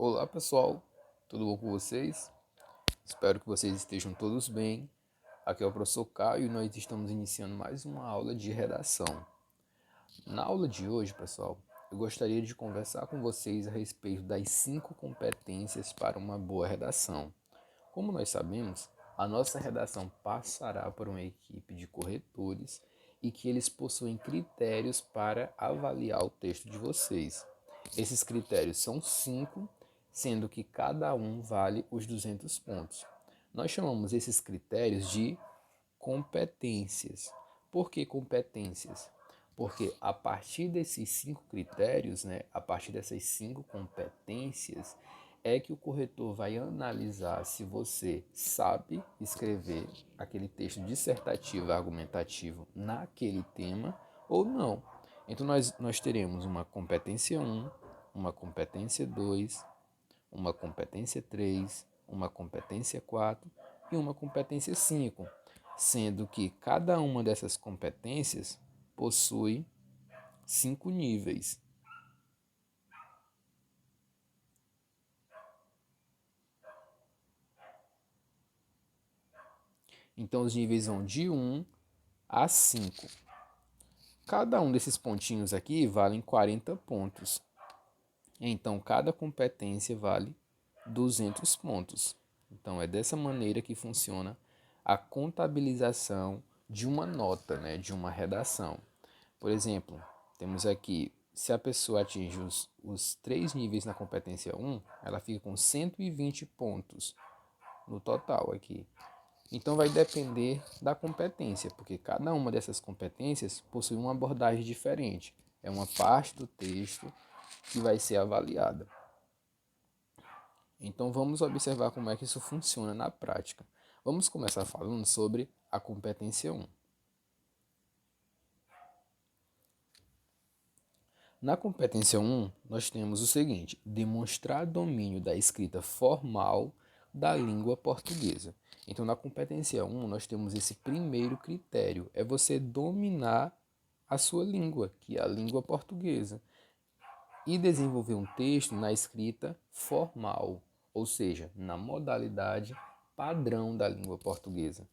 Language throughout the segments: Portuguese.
Olá pessoal, tudo bom com vocês? Espero que vocês estejam todos bem. Aqui é o professor Caio e nós estamos iniciando mais uma aula de redação. Na aula de hoje, pessoal, eu gostaria de conversar com vocês a respeito das 5 competências para uma boa redação. Como nós sabemos, a nossa redação passará por uma equipe de corretores e que eles possuem critérios para avaliar o texto de vocês. Esses critérios são 5, sendo que cada um vale os 200 pontos. Nós chamamos esses critérios de competências. Por que competências? Porque a partir desses 5 critérios, a partir dessas 5 competências, é que o corretor vai analisar se você sabe escrever aquele texto dissertativo, argumentativo naquele tema ou não. Então nós teremos uma competência 1, uma competência 2, uma competência 3, uma competência 4 e uma competência 5, sendo que cada uma dessas competências possui 5 níveis. Então os níveis vão de 1 a 5. Cada um desses pontinhos aqui valem 40 pontos. Então cada competência vale 200 pontos. Então é dessa maneira que funciona a contabilização de uma nota, de uma redação. Por exemplo, temos aqui, se a pessoa atinge os 3 níveis na competência 1, ela fica com 120 pontos no total aqui. Então vai depender da competência, porque cada uma dessas competências possui uma abordagem diferente. É uma parte do texto que vai ser avaliada. Então vamos observar como é que isso funciona na prática. Vamos começar falando sobre a competência 1. Na competência 1, nós temos o seguinte: demonstrar domínio da escrita formal da língua portuguesa. Então, na competência 1, nós temos esse primeiro critério, é você dominar a sua língua, que é a língua portuguesa, e desenvolver um texto na escrita formal, ou seja, na modalidade padrão da língua portuguesa.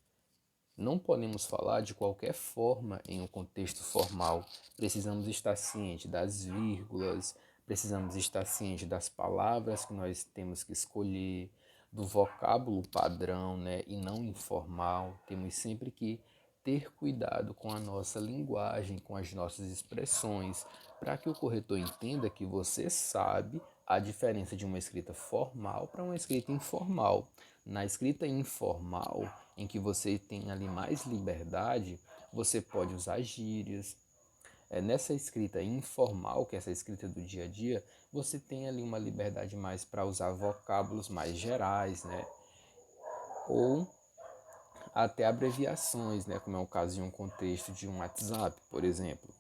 Não podemos falar de qualquer forma em um contexto formal. Precisamos estar ciente das vírgulas, precisamos estar ciente das palavras que nós temos que escolher, do vocábulo padrão, e não informal. Temos sempre que ter cuidado com a nossa linguagem, com as nossas expressões, para que o corretor entenda que você sabe a diferença de uma escrita formal para uma escrita informal. Na escrita informal, em que você tem ali mais liberdade, você pode usar gírias. Nessa escrita informal, que é essa escrita do dia a dia, você tem ali uma liberdade mais para usar vocábulos mais gerais, ou até abreviações, como é o caso de um contexto de um WhatsApp, por exemplo.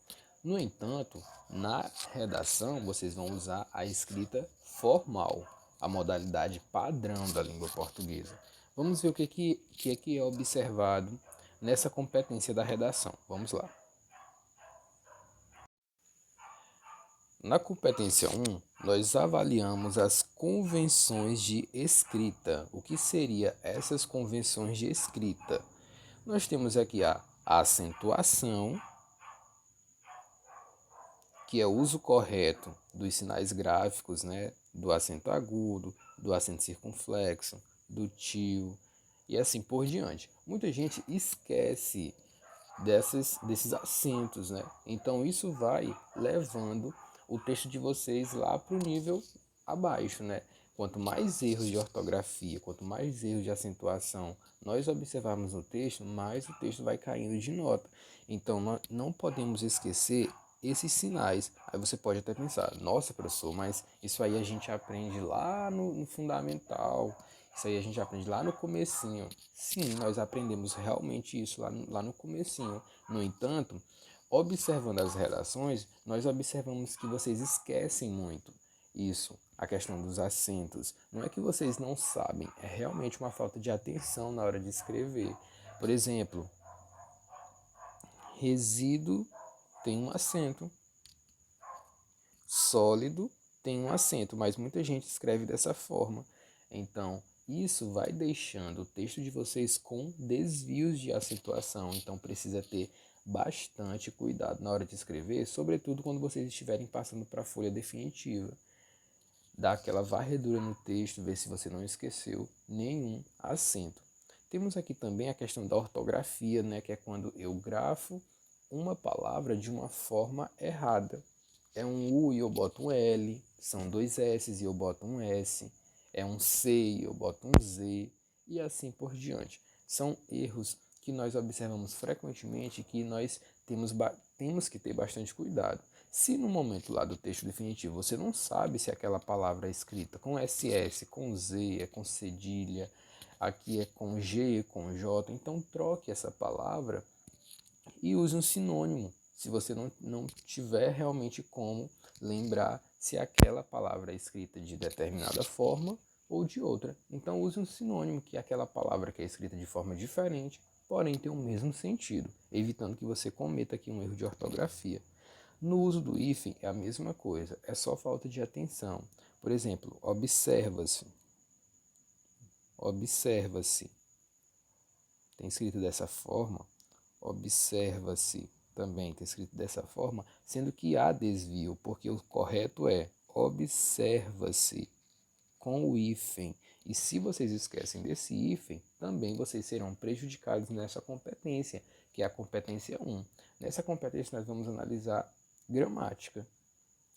No entanto, na redação, vocês vão usar a escrita formal, a modalidade padrão da língua portuguesa. Vamos ver o que é observado nessa competência da redação. Vamos lá. Na competência 1, nós avaliamos as convenções de escrita. O que seria essas convenções de escrita? Nós temos aqui a acentuação, que é o uso correto dos sinais gráficos, do acento agudo, do acento circunflexo, do tio e assim por diante. Muita gente esquece desses acentos, Então isso vai levando o texto de vocês lá para o nível abaixo, Quanto mais erros de ortografia, quanto mais erros de acentuação nós observarmos no texto, mais o texto vai caindo de nota. Então nós não podemos esquecer esses sinais. Aí você pode até pensar, nossa professor, mas isso aí a gente aprende lá no fundamental, isso aí a gente aprende lá no comecinho. Sim, nós aprendemos realmente isso lá no comecinho. No entanto, observando as redações, nós observamos que vocês esquecem muito isso, a questão dos acentos. Não é que vocês não sabem, é realmente uma falta de atenção na hora de escrever. Por exemplo, resíduo tem um acento, sólido tem um acento, mas muita gente escreve dessa forma. Então, isso vai deixando o texto de vocês com desvios de acentuação. Então, precisa ter bastante cuidado na hora de escrever, sobretudo quando vocês estiverem passando para a folha definitiva. Dá aquela varredura no texto, ver se você não esqueceu nenhum acento. Temos aqui também a questão da ortografia, né, que é quando eu grafo uma palavra de uma forma errada. É um U e eu boto um L, são dois S e eu boto um S, é um C e eu boto um Z, e assim por diante. São erros que nós observamos frequentemente e que nós temos que ter bastante cuidado. Se no momento lá do texto definitivo você não sabe se aquela palavra é escrita com SS, com Z, é com cedilha, aqui é com G, com J, então troque essa palavra e use um sinônimo, se você não tiver realmente como lembrar se aquela palavra é escrita de determinada forma ou de outra. Então use um sinônimo, que é aquela palavra que é escrita de forma diferente, porém tem o mesmo sentido, evitando que você cometa aqui um erro de ortografia. No uso do hífen é a mesma coisa, é só falta de atenção. Por exemplo, observa-se, observa-se. Tem escrito dessa forma, observa-se também tem escrito dessa forma, sendo que há desvio, porque o correto é observa-se com o hífen. E se vocês esquecem desse hífen, também vocês serão prejudicados nessa competência, que é a competência 1. Nessa competência nós vamos analisar gramática.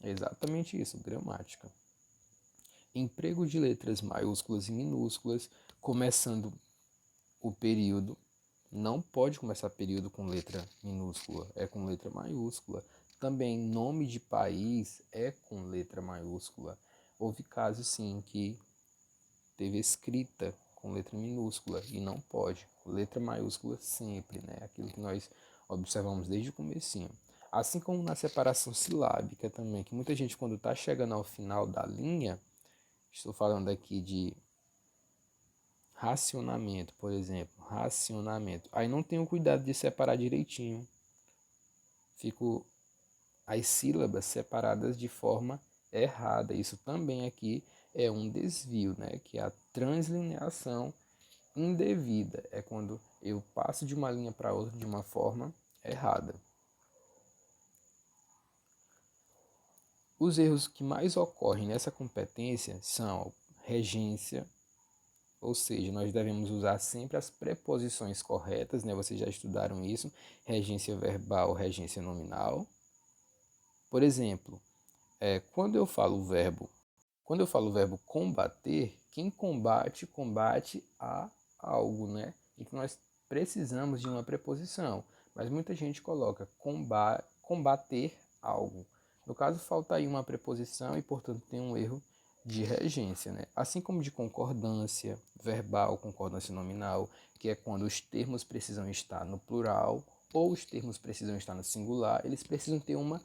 É exatamente isso, gramática. Emprego de letras maiúsculas e minúsculas, começando o período. Não pode começar período com letra minúscula, é com letra maiúscula. Também nome de país é com letra maiúscula. Houve casos sim que teve escrita com letra minúscula e não pode. Letra maiúscula sempre, né? Aquilo que nós observamos desde o comecinho. Assim como na separação silábica também, que muita gente quando está chegando ao final da linha, estou falando aqui de racionamento, por exemplo, racionamento. Aí não tenho cuidado de separar direitinho. Fico as sílabas separadas de forma errada. Isso também aqui é um desvio, né? Que é a translineação indevida. É quando eu passo de uma linha para outra de uma forma errada. Os erros que mais ocorrem nessa competência são regência, ou seja, nós devemos usar sempre as preposições corretas, né? Vocês já estudaram isso, regência verbal, regência nominal. Por exemplo, quando eu falo o verbo combater, quem combate, combate a algo, né? Então nós precisamos de uma preposição, mas muita gente coloca combater algo. No caso, falta aí uma preposição e, portanto, tem um erro de regência, né? Assim como de concordância verbal, concordância nominal, que é quando os termos precisam estar no plural ou os termos precisam estar no singular, eles precisam ter uma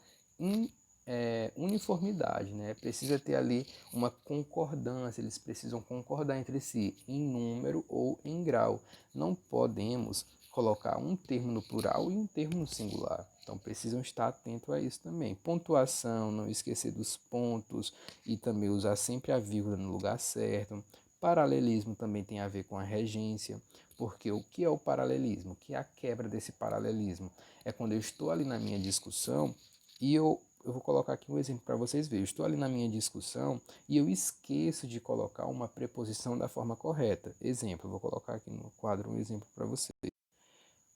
uniformidade, né? Precisa ter ali uma concordância, eles precisam concordar entre si em número ou em grau. Não podemos colocar um termo no plural e um termo no singular. Então precisam estar atentos a isso também. Pontuação, não esquecer dos pontos e também usar sempre a vírgula no lugar certo. Paralelismo também tem a ver com a regência, porque o que é o paralelismo? O que é a quebra desse paralelismo? É quando eu estou ali na minha discussão e eu vou colocar aqui um exemplo para vocês verem. Eu estou ali na minha discussão e eu esqueço de colocar uma preposição da forma correta. Exemplo, eu vou colocar aqui no quadro um exemplo para vocês.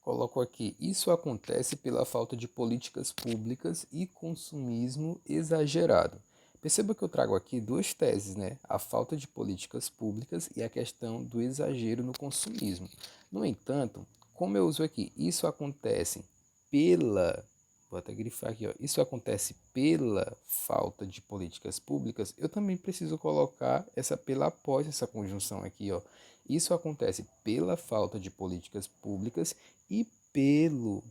Coloco aqui, isso acontece pela falta de políticas públicas e consumismo exagerado. Perceba que eu trago aqui duas teses, né? A falta de políticas públicas e a questão do exagero no consumismo. No entanto, como eu uso aqui, isso acontece pela, vou até grifar aqui, ó, isso acontece pela falta de políticas públicas, eu também preciso colocar essa pela após essa conjunção aqui, ó. Isso acontece pela falta de políticas públicas e pelo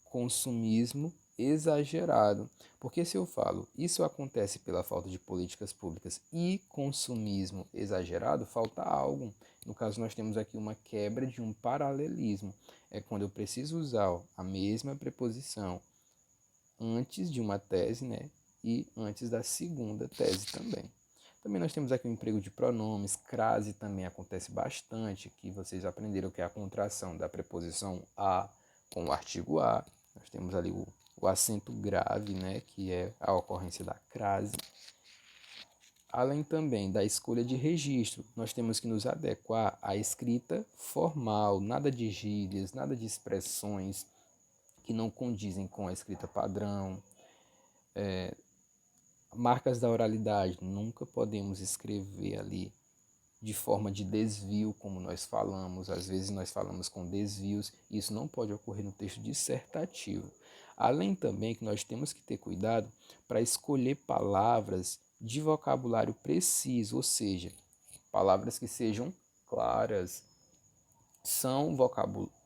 consumismo exagerado. Porque se eu falo isso acontece pela falta de políticas públicas e consumismo exagerado, falta algo. No caso, nós temos aqui uma quebra de um paralelismo. É quando eu preciso usar a mesma preposição antes de uma tese, né? e antes da segunda tese também. Também nós temos aqui o emprego de pronomes, crase também acontece bastante, que vocês aprenderam que é a contração da preposição a com o artigo a. Nós temos ali o acento grave, né, que é a ocorrência da crase. Além também da escolha de registro, nós temos que nos adequar à escrita formal, nada de gírias, nada de expressões que não condizem com a escrita padrão. Marcas da oralidade, nunca podemos escrever ali de forma de desvio, como nós falamos. Às vezes nós falamos com desvios, e isso não pode ocorrer no texto dissertativo. Além também que nós temos que ter cuidado para escolher palavras de vocabulário preciso, ou seja, palavras que sejam claras.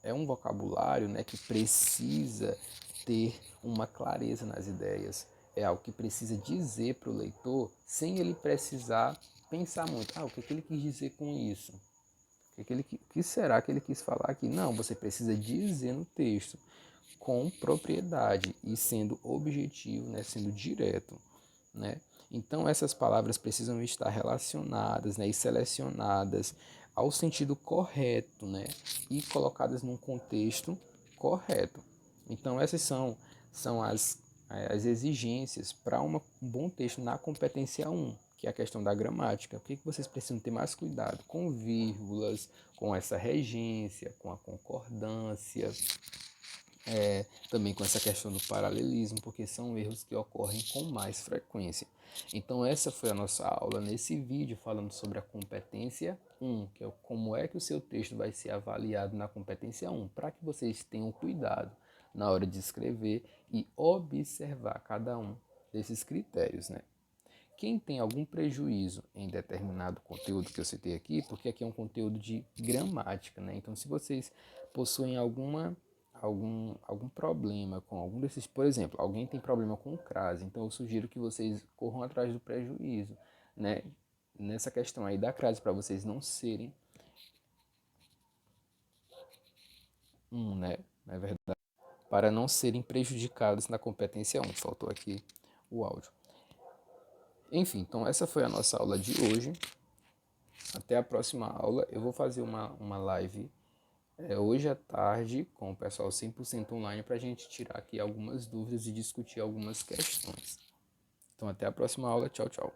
É um vocabulário, né, que precisa ter uma clareza nas ideias. É algo que precisa dizer para o leitor sem ele precisar pensar muito. O que ele quis dizer com isso? O que será que ele quis falar aqui? Não, você precisa dizer no texto com propriedade e sendo objetivo, né, sendo direto, né? Então essas palavras precisam estar relacionadas, né, e selecionadas ao sentido correto, né, e colocadas num contexto correto. Então essas são as exigências para um bom texto na competência 1, que é a questão da gramática. O que vocês precisam ter mais cuidado? Com vírgulas, com essa regência, com a concordância, também com essa questão do paralelismo, porque são erros que ocorrem com mais frequência. Então essa foi a nossa aula nesse vídeo falando sobre a competência 1, que é como é que o seu texto vai ser avaliado na competência 1, para que vocês tenham cuidado na hora de escrever e observar cada um desses critérios, né? Quem tem algum prejuízo em determinado conteúdo que eu citei aqui, porque aqui é um conteúdo de gramática, né? Então, se vocês possuem algum problema com algum desses, por exemplo, alguém tem problema com o crase, então eu sugiro que vocês corram atrás do prejuízo, né? Nessa questão aí da crase, para vocês não serem né? Na verdade, para não serem prejudicados na competência 1. Faltou aqui o áudio. Enfim, então essa foi a nossa aula de hoje. Até a próxima aula. Eu vou fazer uma live hoje à tarde com o pessoal 100% online para a gente tirar aqui algumas dúvidas e discutir algumas questões. Então até a próxima aula. Tchau, tchau.